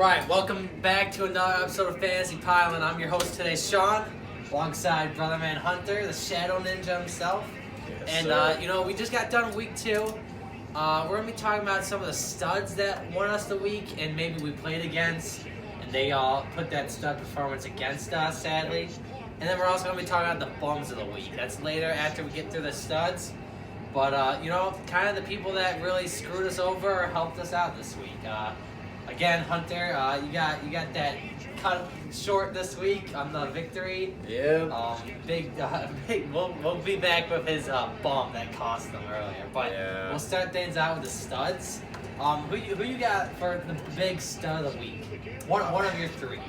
right, welcome back to another episode of Fantasy Pylon. I'm your host today, Sean, alongside Brother Man Hunter, the Shadow Ninja himself. We just got done week 2. We're going to be talking about some of the studs that won us the week and maybe we played against, and they all put that stud performance against us, sadly. And then we're also going to be talking about the bums of the week. That's later after we get through the studs. But, kind of the people that really screwed us over or helped us out this week. Again, Hunter, you got that cut short this week on the victory. Yeah. Big. We'll be back with his bomb that cost them earlier. But We'll start things out with the studs. Who you got for the big stud of the week? One of your 3.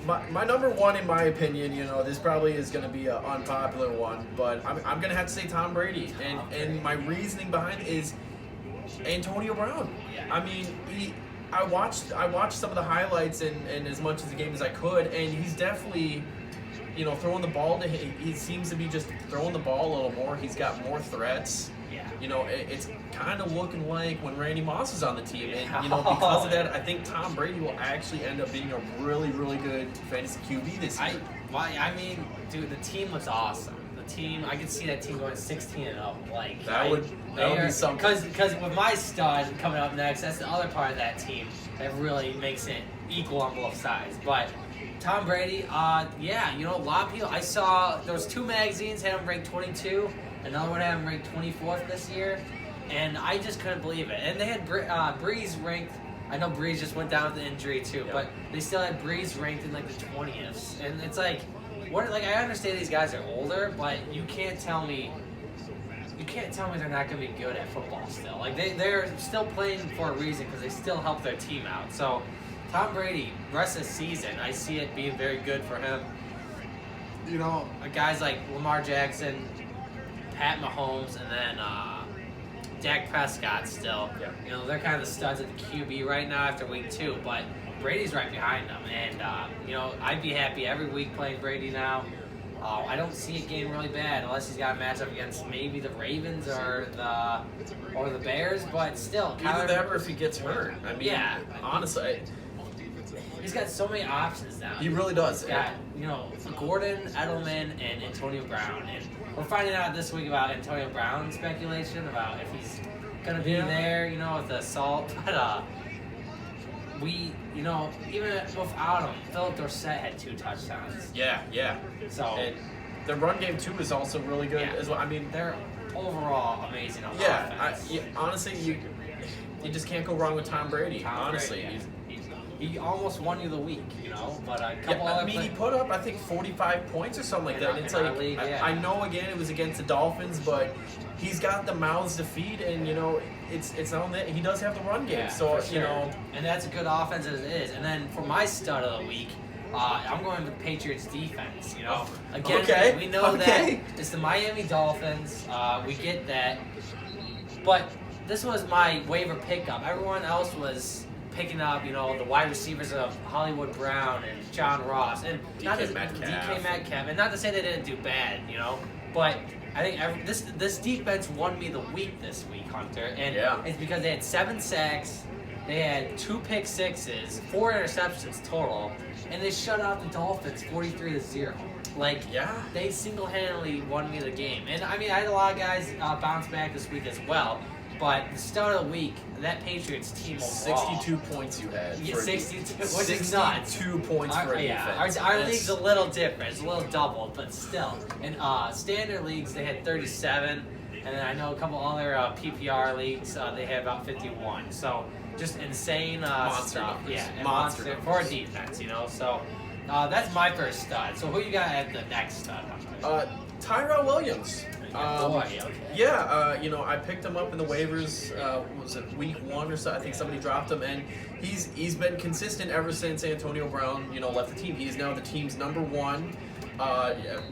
My number one, in my opinion, this probably is going to be an unpopular one, but I'm going to have to say Tom Brady. And my reasoning behind it is Antonio Brown. Yeah. I mean, I watched some of the highlights and as much of the game as I could, and he's definitely, throwing the ball to him. He seems to be just throwing the ball a little more. He's got more threats. Yeah. It's kind of looking like when Randy Moss was on the team. And, because of that, I think Tom Brady will actually end up being a really, really good fantasy QB this year. Dude, the team was awesome. I could see that team going 16-0. Like that would be something. Because with my stud coming up next, that's the other part of that team that really makes it equal on both sides. But Tom Brady, a lot of people. I saw there was 2 magazines had him ranked 22. Another one had him ranked 24th this year, and I just couldn't believe it. And they had Breeze ranked. I know Breeze just went down with the injury too, but they still had Breeze ranked in like the 20th. And it's like, I understand these guys are older, but you can't tell me they're not going to be good at football still. Like they're still playing for a reason because they still help their team out. So Tom Brady, rest of the season, I see it being very good for him. Guys like Lamar Jackson, Pat Mahomes, and then Dak Prescott still. Yeah. They're kind of the studs at the QB right now after week 2, but Brady's right behind them. And, I'd be happy every week playing Brady now. I don't see it getting really bad unless he's got a matchup against maybe the Ravens or the Bears, but still. Either that or if he gets hurt. I mean, honestly. He's got so many options now. He really does. He's got, Gordon, Edelman, and Antonio Brown. And we're finding out this week about Antonio Brown speculation about if he's going to be there, with the assault. But, even without him, Philip Dorsett had 2 touchdowns. Yeah. So and the run game, too, is also really good as well. I mean, they're overall amazing on offense. Honestly, you just can't go wrong with Tom Brady. Honestly. Brady, He almost won you the week, but a couple he put up, I think, 45 points or something like that. And it's like, league, I know, again, it was against the Dolphins, but he's got the mouths to feed, and, it's on that. He does have the run game, And that's a good offense as it is. And then for my stud of the week, I'm going with the Patriots defense, Again, we know that it's the Miami Dolphins. We get that. But this was my waiver pickup. Everyone else was picking up, the wide receivers of Hollywood Brown and John Ross and DK Metcalf. And not to say they didn't do bad, but I think this defense won me the week this week, Hunter, and it's because they had 7 sacks, they had 2 pick sixes, 4 interceptions total, and they shut out the Dolphins 43-0. They single-handedly won me the game. And I had a lot of guys bounce back this week as well. But the start of the week, that Patriots team overall. 62 points you had. Yeah, 62, which is nuts. 62 points for a defense. Our league's a little different. It's a little doubled, but still. In standard leagues, they had 37. And then I know a couple other PPR leagues, they had about 51. So just insane monster stuff. Numbers. Yeah, and monster for a defense, So that's my first stud. So who you got at the next stud? Tyrell Williams. Okay. I picked him up in the waivers. Was it week 1 or so? I think somebody dropped him, and he's been consistent ever since Antonio Brown, left the team. He is now the team's number 1.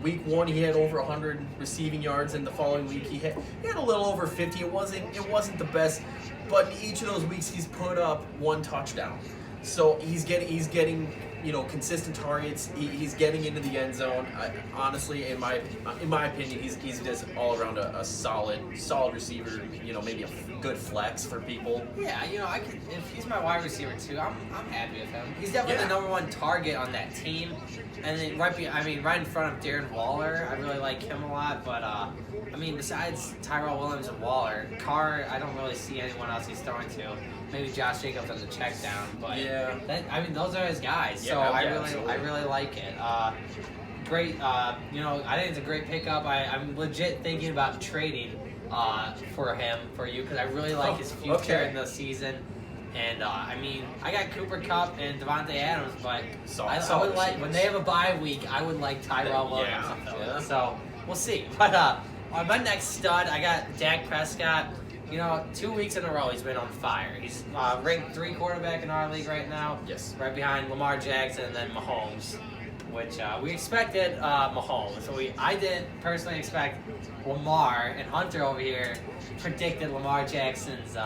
Week 1, he had over 100 receiving yards, and the following week he had a little over 50. It wasn't the best, but in each of those weeks he's put up 1 touchdown. So he's getting consistent targets. He's getting into the end zone. Honestly, in my opinion, he's just all around a solid receiver. Maybe a good flex for people. Yeah, I could if he's my wide receiver too. I'm happy with him. He's definitely the number one target on that team, and then right in front of Darren Waller. I really like him a lot, but besides Tyrell Williams and Waller, Carr, I don't really see anyone else he's throwing to. Maybe Josh Jacobs on the check down, but yeah, those are his guys. So I really like it. Great. I think it's a great pickup. I'm legit thinking about trading for you because I really like his future in the season. And I got Cooper Kupp and Devontae Adams, but I would like when they have a bye week. I would like Tyrell Williams. Yeah. So we'll see. But on my next stud, I got Dak Prescott. 2 weeks in a row he's been on fire. He's ranked 3 quarterback in our league right now. Yes. Right behind Lamar Jackson and then Mahomes, which we expected Mahomes. So I didn't personally expect Lamar, and Hunter over here predicted Lamar Jackson's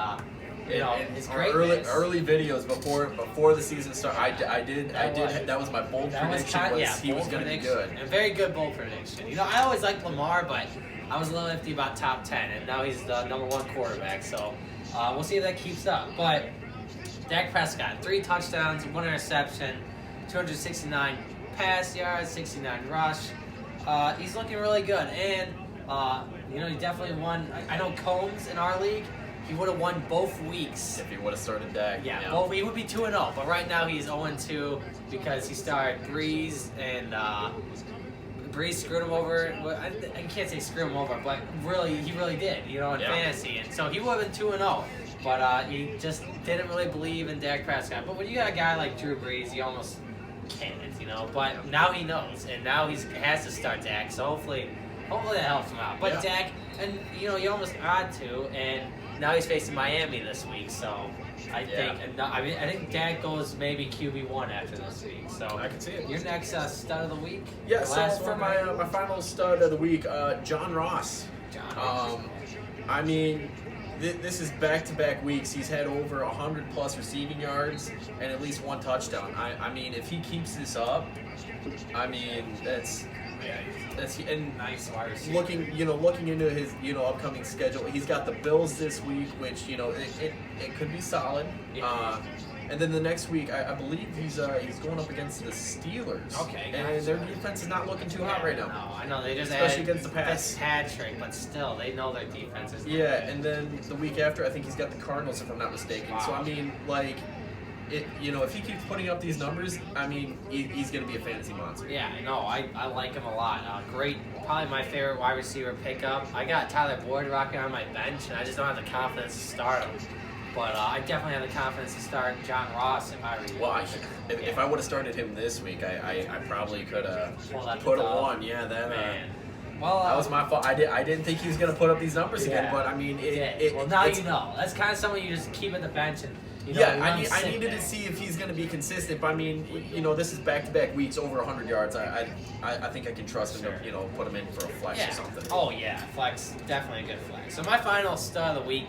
his greatness. Early videos before the season started. I did. That was my bold prediction. He was going to be good. A very good bold prediction. I always liked Lamar, but I was a little iffy about top 10, and now he's the number 1 quarterback. So we'll see if that keeps up. But Dak Prescott, 3 touchdowns, 1 interception, 269 pass yards, 69 rush. He's looking really good, and he definitely won. I know Combs in our league. He would have won both weeks. If he would have started Dak. Yeah, well, he would be 2-0, but right now he's 0-2 because he started Breeze, and Breeze screwed him over. Well, I can't say screw him over, but he really did, in fantasy. And so he would have been 2-0, but he just didn't really believe in Dak Prescott. But when you got a guy like Drew Brees, you almost can't, But now he knows, and now he has to start Dak, so hopefully that helps him out. But Dak, and you almost had to, and now he's facing Miami this week, so I think Dak goes maybe QB1 after this week. So I can see it. Your next stud of the week? Yeah. So for my final stud of the week, John Ross. This is back-to-back weeks. He's had over 100+ receiving yards and at least 1 touchdown. If he keeps this up, that's and nice wide receiver. Looking into his upcoming schedule, he's got the Bills this week, which it could be solid. Yeah. And then the next week, I believe he's going up against the Steelers. Okay. And their defense is not looking too hot right now. No, I know they just especially against the pass. Patrick, but still, they know their defense is. Yeah, and then the week after, I think he's got the Cardinals, if I'm not mistaken. Wow. So if he keeps putting up these numbers, he's going to be a fantasy monster. Yeah, no, I like him a lot. Great, probably my favorite wide receiver pickup. I got Tyler Boyd rocking on my bench, and I just don't have the confidence to start him. But I definitely have the confidence to start John Ross if I were you. Well, if I would have started him this week, I probably could have put a 1. Yeah, man. That was my fault. I didn't think he was going to put up these numbers again, but now you know. That's kind of someone you just keep at the bench and. I needed to see if he's going to be consistent. But this is back-to-back weeks over 100 yards. I think I can trust him to put him in for a flex or something. Oh yeah, flex, definitely a good flex. So my final stud of the week,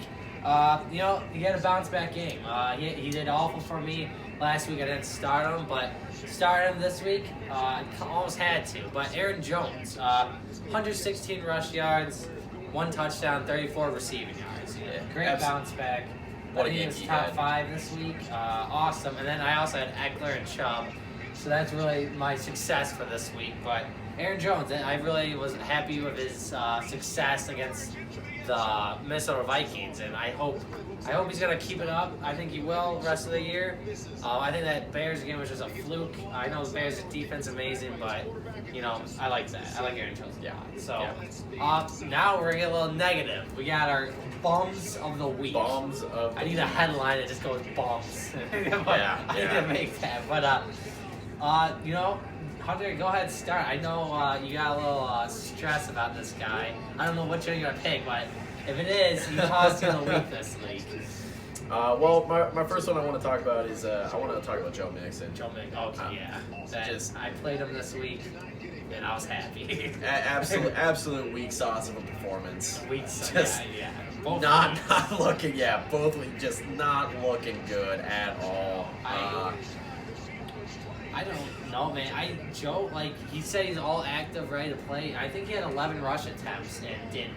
he had a bounce back game. He did awful for me last week. I didn't start him, but started him this week. Almost had to. But Aaron Jones, 116 rush yards, 1 touchdown, 34 receiving yards. Great bounce back. What a he game was he top had. 5 this week. Awesome. And then I also had Eckler and Chubb. So that's really my success for this week. But Aaron Jones, I really was happy with his success against the Minnesota Vikings, and I hope he's gonna keep it up. I think he will the rest of the year. I think that Bears game was just a fluke. I know the Bears' defense is amazing, but I like that. I like Aaron Jones a lot. So now we're gonna get a little negative. We got our bums of the week. I need a headline that just goes bums. I need to make that. But Hunter, go ahead and start. I know you got a little stress about this guy. I don't know which one you're going to pick, but if it is, he cost you the week this week. Well, my first one I want to talk about is I want to talk about Joe Mixon. Joe Mixon, I played him this week, and I was happy. absolute weak sauce of a performance. Weak sauce, yeah. Not looking, both just not looking good at all. I don't know, man. Joe, like, he said he's all active, ready to play. I think he had 11 rush attempts and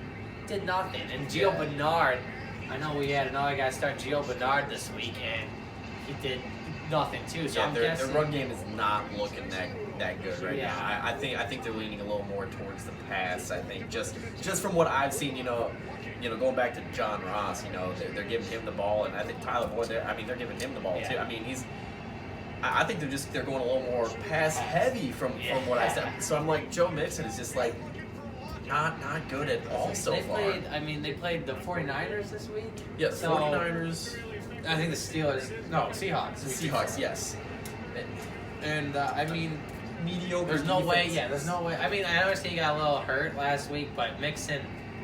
did nothing. And Gio Bernard, I know we had another guy start Gio Bernard this week, and he did nothing too. So Yeah, I'm their guessing run game is not looking that good right Yeah. now. I think they're leaning a little more towards the pass. I think just from what I've seen, going back to John Ross, they're giving him the ball, and I think Tyler Boyd, they're giving him the ball too. I mean, I think they're going a little more pass heavy from what I said. So I'm like, Joe Mixon is just like not good at all so they far. they played the 49ers this week. Yeah, So, 49ers, I think the Steelers. No, Seahawks. Seahawks, yes. And Mediocre. there's no way. defense. Yeah, there's no way. I mean, I understand he got a little hurt last week, but Mixon,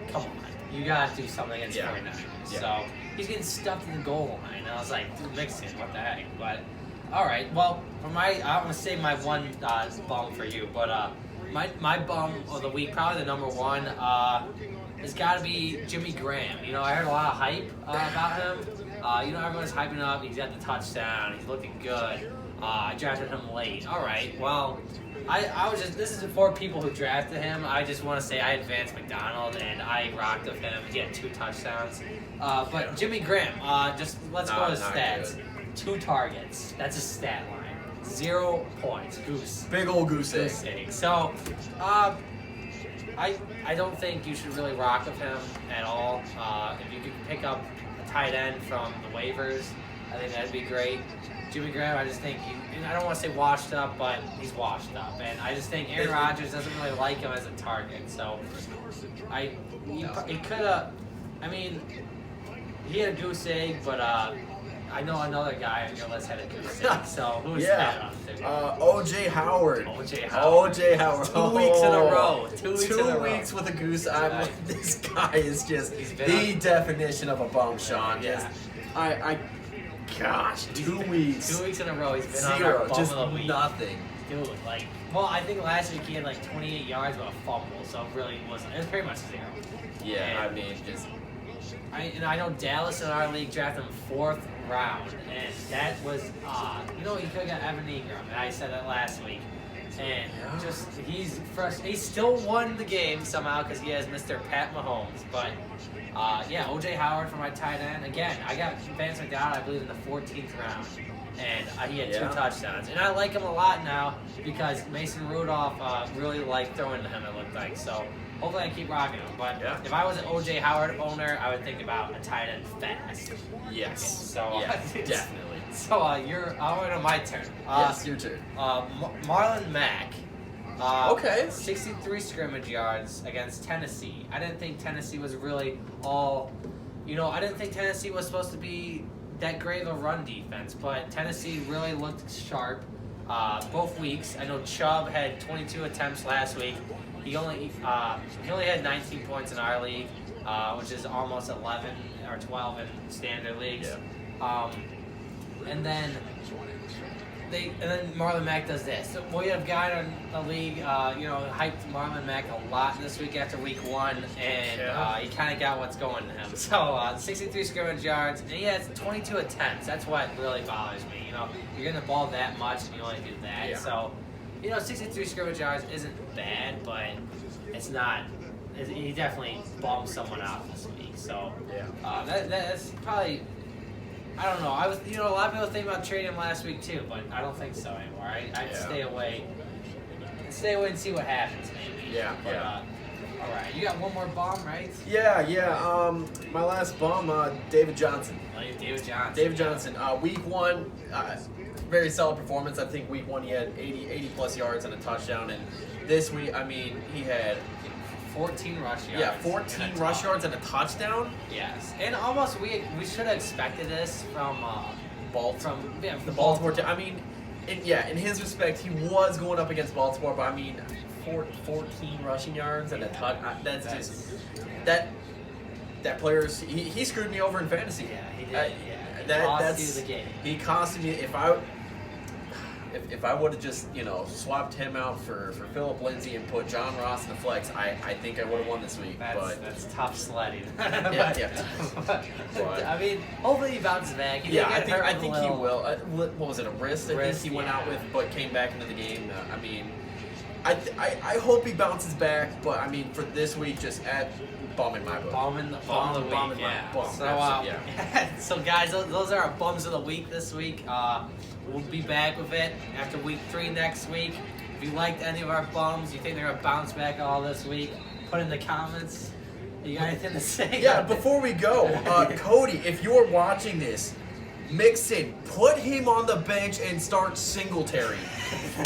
come on, you gotta do something against 49ers. Yeah. So he's getting stuffed in the goal line. And I was like, dude, Mixon, what the heck? But all right, well, I'm gonna save my one bum for you, but my bum of the week, probably the number one, has got to be Jimmy Graham. I heard a lot of hype about him. Everyone's hyping up. He's got the touchdown. He's looking good. I drafted him late. All right, well, this is for people who drafted him. I just want to say I had Vance McDonald, and I rocked with him. He had 2 touchdowns. But Jimmy Graham, let's go to the stats. Good. 2 targets. That's a stat line. 0 points. Goose. Big old goose egg. Goose egg. So, I don't think you should really rock with him at all. If you could pick up a tight end from the waivers, I think that'd be great. Jimmy Graham, I just think I don't want to say washed up, but he's washed up. And I just think Aaron Rodgers doesn't really like him as a target. So, he could have, he had a goose egg, but I know another guy on your list had a goose egg. So, who's that on? O.J. Howard. O.J. Howard. O.J. Howard. 2 weeks in a row. 2 weeks in a row. 2 weeks with a goose. I'm Right. like, this guy is just He's the been on- definition of a bum, Sean. Yeah. Gosh, 2 weeks. 2 weeks in a row, he's been on Zero. our bum Just of the week. nothing. Dude, I think last week he had 28 yards with a fumble, so it really wasn't. It was pretty much 0. Yeah, And just. I know Dallas in our league drafted him 4th round, and that was he could have got Evan Ingram, and I said that last week. And he's fresh. He still won the game somehow because he has Mr. Pat Mahomes. But O.J. Howard for my tight end. Again, I got Vance McDonald, I believe, in the 14th round, and he had 2 touchdowns. And I like him a lot now because Mason Rudolph really liked throwing to him. It looked like so. Hopefully I keep rocking him. But if I was an O.J. Howard owner, I would think about a tight end fast. Yes. So definitely. So my turn. Yes, your turn. Marlon Mack. Okay. 63 scrimmage yards against Tennessee. I didn't think Tennessee was really all. I didn't think Tennessee was supposed to be that great of a run defense, but Tennessee really looked sharp both weeks. I know Chubb had 22 attempts last week. He only had 19 points in our league, which is almost 11 or 12 in standard leagues. Yeah. And then Marlon Mack does this. So we have a guy in the league, hyped Marlon Mack a lot this week after week 1, and he kind of got what's going to him. So 63 scrimmage yards, and he has 22 attempts. That's what really bothers me. You're getting the ball that much, and you only do that. Yeah. So 63 scrimmage yards isn't bad, but it's not. He definitely bummed someone out this week. So that's probably. I don't know. A lot of people think about trading him last week too, but I don't think so anymore. I'd stay away. Stay away and see what happens, maybe. Yeah. All right, you got one more bomb, right? Yeah. My last bum, David Johnson. David Johnson. David Johnson. Week 1, very solid performance. I think week 1 he had 80 plus yards and a touchdown, and this week, he had 14 rush yards. Yeah, 14 rush yards and a touchdown. Yes, and almost we should have expected this from the Baltimore team. In his respect, he was going up against Baltimore, but 14 rushing yards and a touchdown. That player's he screwed me over in fantasy. Yeah, he did. He cost you the game. He costed me. if I would have just swapped him out for Philip Lindsay and put John Ross in the flex, I think I would have won this week. That's tough sledding. Yeah. But, I mean, hopefully he bounces back. He did get hurt I with think a he little- will. What was it, a wrist? I think he went out with, but came back into the game. I mean, I hope he bounces back, but I mean, for this week, just add bum in my book. Bum of the Bum week, in my yeah. bum, So, absolutely, so guys, those are our bums of the week this week. We'll be back with it after week 3 next week. If you liked any of our bums, you think they're gonna bounce back all this week, put in the comments. You got anything to say? Yeah, before we go, Cody, if you're watching this, Mixon, put him on the bench and start Singletary.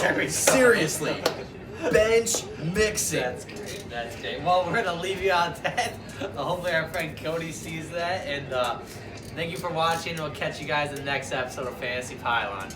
Very Seriously. Bench Mixon. That's great. That's great. Well, we're gonna leave you on that. Hopefully, our friend Cody sees that. And thank you for watching. We'll catch you guys in the next episode of Fantasy Pylon.